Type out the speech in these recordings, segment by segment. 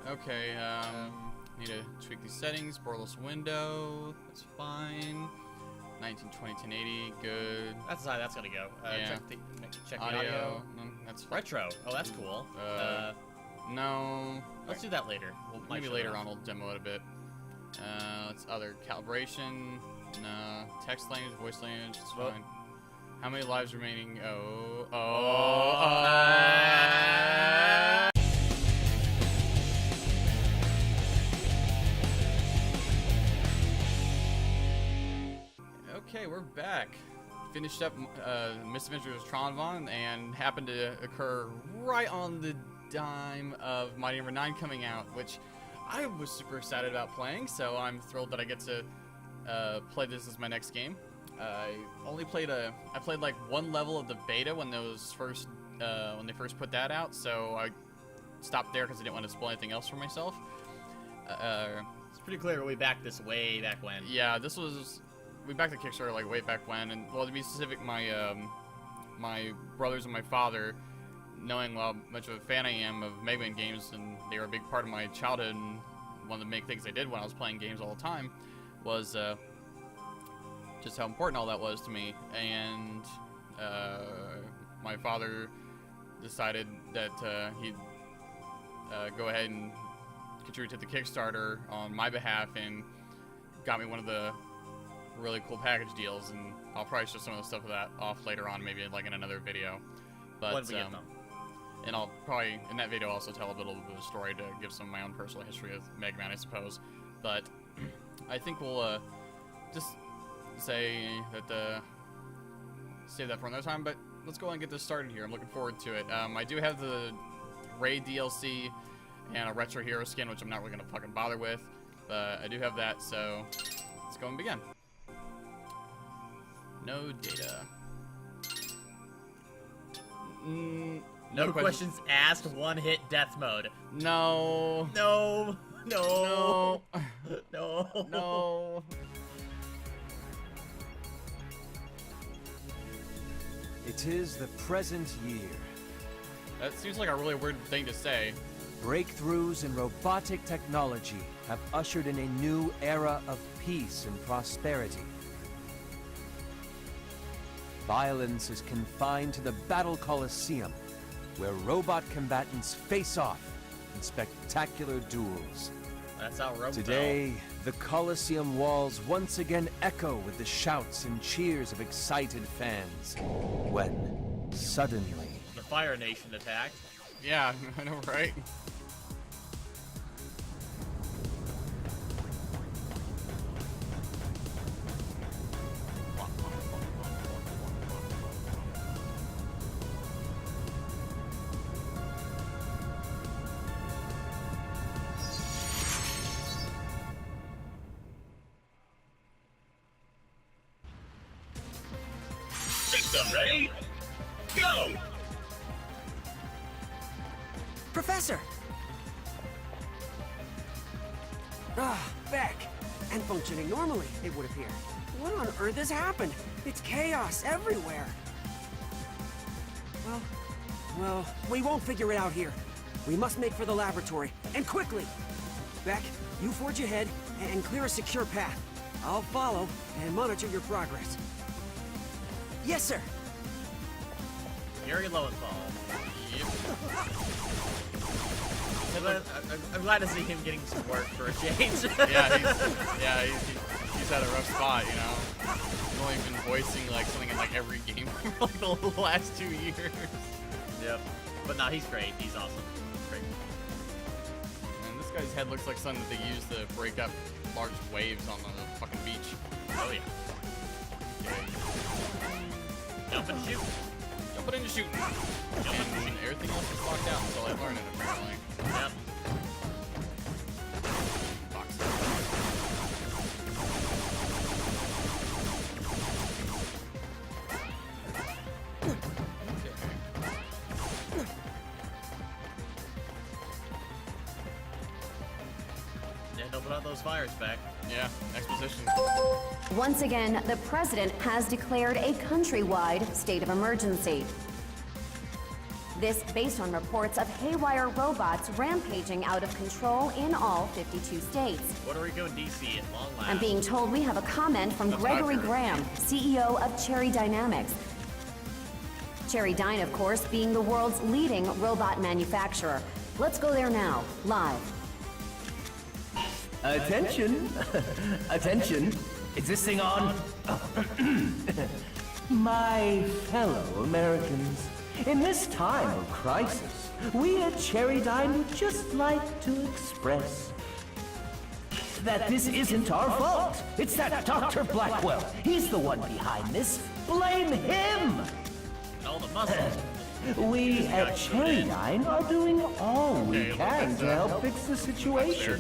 Okay, need to tweak these settings. Borderless window, that's fine. 1920 1080, good. That's how that's gonna go. Yeah. Check the audio. That's Retro. Oh, that's cool. no. Let's do that later. Maybe later on we'll demo it a bit. Let's other calibration. No. Text language, voice language, it's fine. How many lives remaining? Okay, we're back. Finished up Misadventures of Tronvon, and happened to occur right on the dime of Mighty Number 9 coming out, which I was super excited about playing, so I'm thrilled that I get to play this as my next game. I played like one level of the beta when they first put that out, so I stopped there because I didn't want to spoil anything else for myself. It's pretty clear we backed this way back when. Yeah, we backed the Kickstarter like way back when, and well, to be specific, my brothers and my father, knowing how much of a fan I am of Mega Man games, and they were a big part of my childhood, and one of the main things I did when I was playing games all the time was just how important all that was to me. And my father decided that he'd go ahead and contribute to the Kickstarter on my behalf, and got me one of the really cool package deals, and I'll probably show some of the stuff of that off later on, maybe like in another video. But Once we get them. and I'll probably in that video also tell a little bit of a story to give some of my own personal history of Mega Man, I suppose. But I think we'll just say that save that for another time. But let's go ahead and get this started here. I'm looking forward to it. I do have the Raid DLC and a Retro Hero skin, which I'm not really gonna fucking bother with, but I do have that, so let's go and begin. No data. No questions asked, one-hit death mode. No. No. No. No. No. No. It is the present year. That seems like a really weird thing to say. Breakthroughs in robotic technology have ushered in a new era of peace and prosperity. Violence is confined to the Battle Coliseum, where robot combatants face off in spectacular duels. That's how Robo. Today, the Coliseum walls once again echo with the shouts and cheers of excited fans, when suddenly The Fire Nation attacked. Yeah, I know, right? System ready? Go! Professor! Back. And functioning normally, it would appear. What on earth has happened? It's chaos everywhere. Well, we won't figure it out here. We must make for the laboratory, and quickly! Beck, you forge ahead and clear a secure path. I'll follow and monitor your progress. Yes, sir! Gary Lowenthal. Yep. I'm glad to see him getting some work for a change. He's had a rough spot, you know. He's only been voicing like something in like every game for like the last 2 years. Yep. But nah, he's great. He's awesome. Great. And this guy's head looks like something that they use to break up large waves on the fucking beach. Oh yeah. Okay. Jump and shoot. Jumping into shooting. And everything else is locked out until I learn it, apparently. Yep. Box. Yeah, don't put out those fires back. Yeah, exposition. Once again, the president has declared a countrywide state of emergency. This based on reports of haywire robots rampaging out of control in all 52 states. Puerto Rico and DC at long last. I'm being told we have a comment from That's Gregory accurate. Graham, CEO of Cherry Dynamics. Cherry Dyne, of course, being the world's leading robot manufacturer. Let's go there now, live. Attention! Attention! Is this thing on? My fellow Americans, in this time of crisis, we at Cherry Dyne would just like to express that this isn't our fault. It's that Dr. Blackwell. He's the one behind this. Blame him! And all the muscles. We at Cherry Dyne are doing all we Okay, can look to at help fix the situation.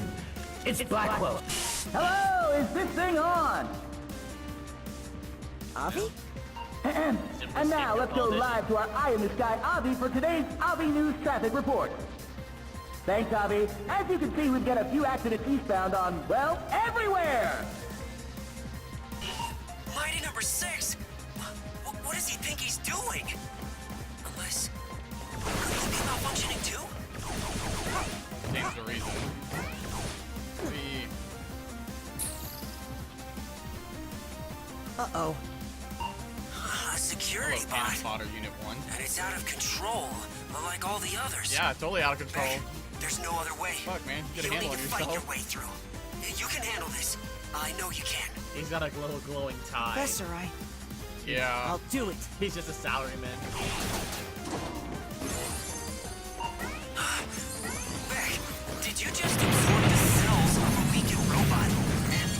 It's Blackwell. Hello, is this thing on? Avi? And now let's go live to our Eye in the Sky Avi for today's Avi News Traffic Report. Thanks, Avi. As you can see, we've got a few accidents eastbound on, well, everywhere! Mighty number 6? What does he think he's doing? Unless... Could he be malfunctioning too? Seems the reason. Uh-oh. A security Cannon bot. Spotter Unit 1. And it's out of control, like all the others. Yeah, totally out of control. Beck, there's no other way. Fuck, man. You gotta You'll handle need it to fight your yourself. way through. You can handle this. I know you can. He's got a little glowing tie. That's alright. Yeah. I'll do it. He's just a salaryman. Beck, did you just absorb the cells of a weakened robot? And,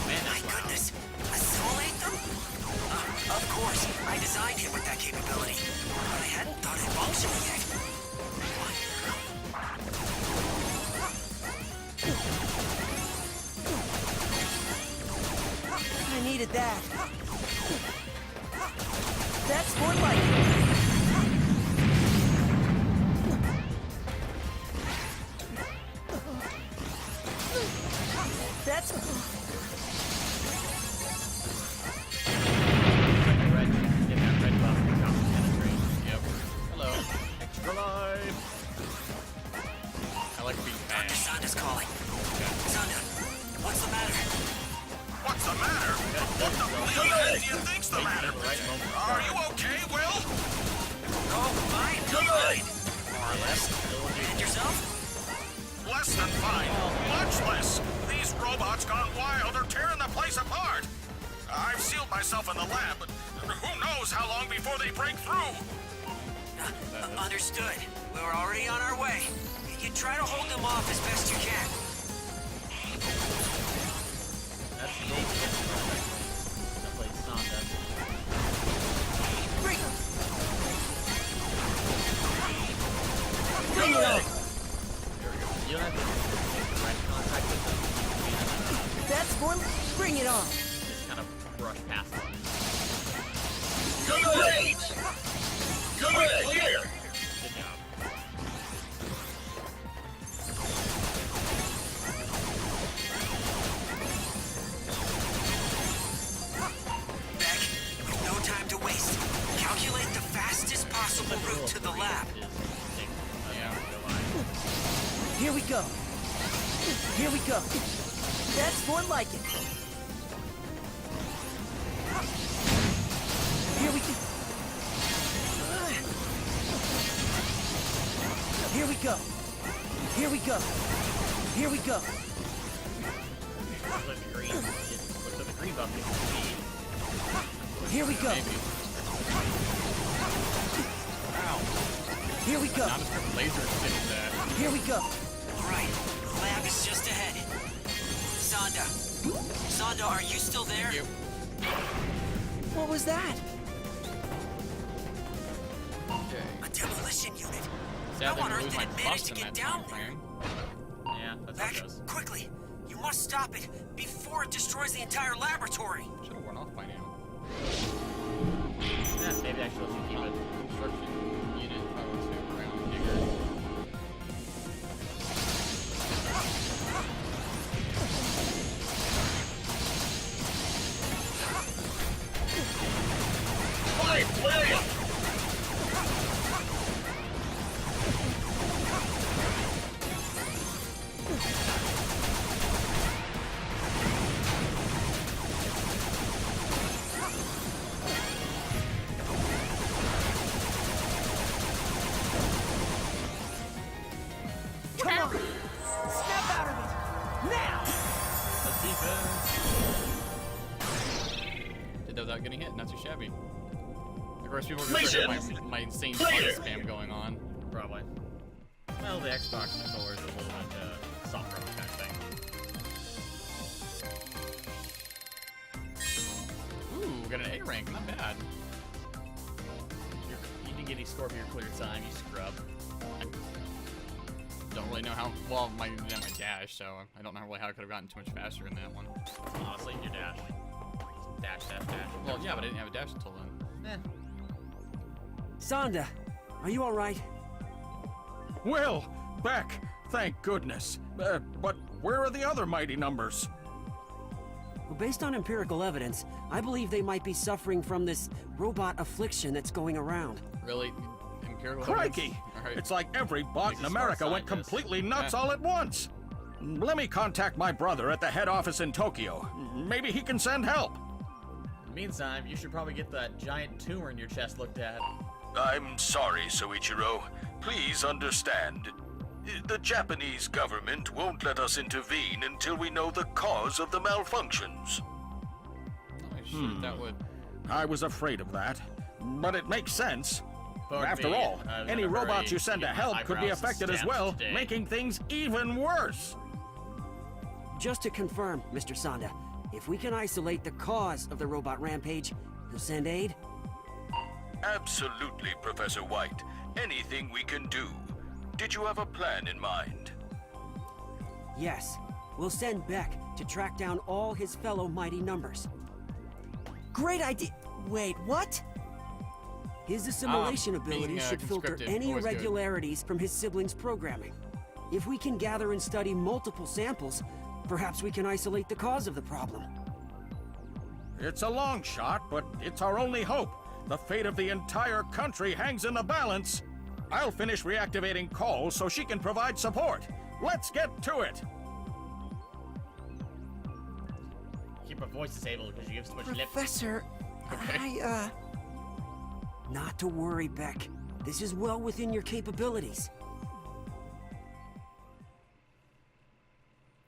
Man, my that's loud. goodness, assimilate them? Of course, I designed him with that capability, but I hadn't thought it functional yet. I needed that. That's more like it. That's... Red, get that red buff and drop the penetrate. Yep. Hello. Extra life. I like being Dr. fast. Sanda's calling. Sanda, what's the matter? What's the matter? What the bleeding do you think's the matter? Right moment. Are you okay, Will? Oh, fine, fine. More or less. And yourself? Less than fine. Much less. These robots gone wild are tearing the place apart. I've sealed myself in the lab, but who knows how long before they break through? Understood. We were already on our way. You try to hold them off as best you can. That's the gold that plays Sonda. Bring it on! You don't have to make direct contact with them. That's more... Bring it on! Just kind of brush past them. Great! Good, clear! Good job. Beck, with no time to waste, calculate the fastest possible route to the lab. Yeah. Here we go. Here we go. That's more like it. Here we go. Here we go. Here we go. Here we go. Looks like the green. Looks like the green buff gets speed. Here we go. Maybe. Ow. Here we go. Not as good laser shit that. Here we go. All right. The lab is just ahead. Sonda. Sonda, are you still there? You. What was that? Okay. A demolition unit. Sadly, How on we earth lose did my it manage bus to in get that down time there? frame. Yeah, that's how Beck, it goes. quickly. You must stop it before it destroys the entire laboratory. Should have run off by now. Yeah, maybe I should let you keep it. Construction unit 502 round digger. Fine, William! Now! Let's defense. Did that without getting hit, not too shabby. Of course, people are gonna hear my insane button spam going on. Probably. Well, the Xbox controller is a little bit softer on kind of thing. Ooh, we got an A rank, not bad. You didn't get any score for your clear time, you scrub. I don't really know how well my dash, so I don't know really how I could have gotten too much faster in that one. Honestly, your dash. Dash, dash, dash. Well, yeah, but I didn't have a dash until then. Sonda, are you all right? Will, Beck, thank goodness. But where are the other mighty numbers? Well, based on empirical evidence, I believe they might be suffering from this robot affliction that's going around. Really? Empirical Crikey! evidence? All right. It's like every bot in a America smart went scientist. completely nuts Yeah. all at once. Let me contact my brother at the head office in Tokyo. Maybe he can send help. In the meantime, you should probably get that giant tumor in your chest looked at. I'm sorry, Soichiro. Please understand. The Japanese government won't let us intervene until we know the cause of the malfunctions. Oh, shoot, that would... I was afraid of that. But it makes sense. Pardon After me, all, I was any in a hurry robots you to send to get my help could be eyebrows affected as stamped well, today. making things even worse. Just to confirm, Mr. Sonda, if we can isolate the cause of the robot rampage, you'll send aid? Absolutely, Professor White. Anything we can do. Did you have a plan in mind? Yes. We'll send Beck to track down all his fellow mighty numbers. Great idea! Wait, what? His assimilation ability being, should filter conscripted, any always good. irregularities from his siblings' programming. If we can gather and study multiple samples, perhaps we can isolate the cause of the problem. It's a long shot, but it's our only hope. The fate of the entire country hangs in the balance. I'll finish reactivating Cole so she can provide support. Let's get to it. Keep her voice disabled because you give so much lip. Professor, Not to worry, Beck. This is well within your capabilities.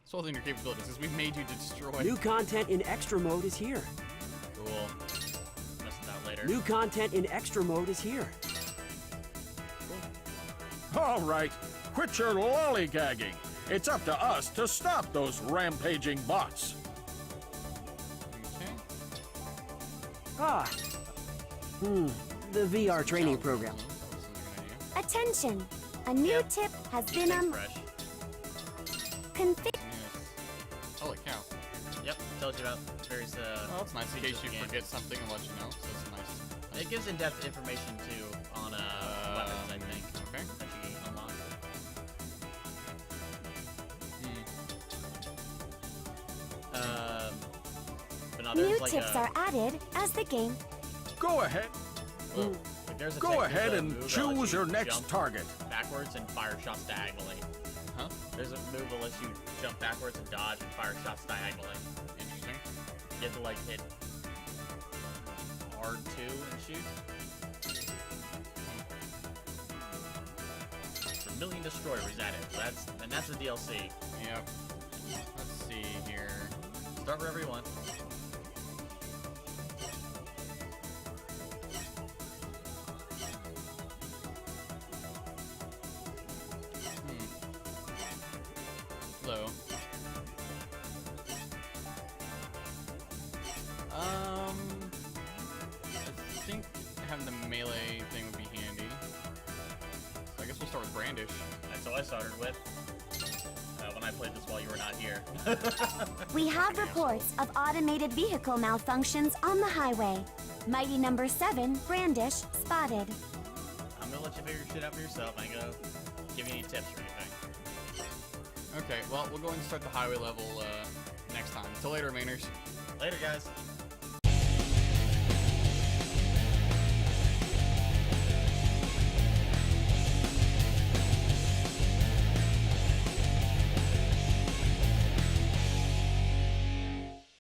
It's all in your capabilities, because we've made you destroy... New content in extra mode is here. Cool. Messing out later. New content in extra mode is here. All right, quit your lollygagging. It's up to us to stop those rampaging bots. Okay. Ah. The VR training program. That was a good idea. Attention! A new tip has been Fresh. configured. Yes. Holy cow. Yep, tells you about various Well, it's nice in features case you of the game. forget something and let you know, so it's nice. It gives in-depth information too on weapons, I think. Okay. That you unlock. But no, New there's like tips a, are added as the game. Go ahead. like there's a Go there's ahead a and move that choose lets your you next jump target. backwards and fire shots diagonally. Huh? There's a move that lets you jump backwards and dodge and fire shots diagonally. Interesting. You have to like hit R2 and shoot. Vermilion Destroyer is added. That's the DLC. Yep. Let's see here. Start wherever you want. Hello. I think having the melee thing would be handy. So I guess we'll start with Brandish. That's what I started with. When I played this while you were not here. We have reports of automated vehicle malfunctions on the highway. Mighty number 7, Brandish, spotted. I'm gonna let you figure shit out for yourself. I ain't gonna give you any tips or anything. Okay, well, we'll go ahead and start the highway level next time. Till later, Mainers. Later, guys.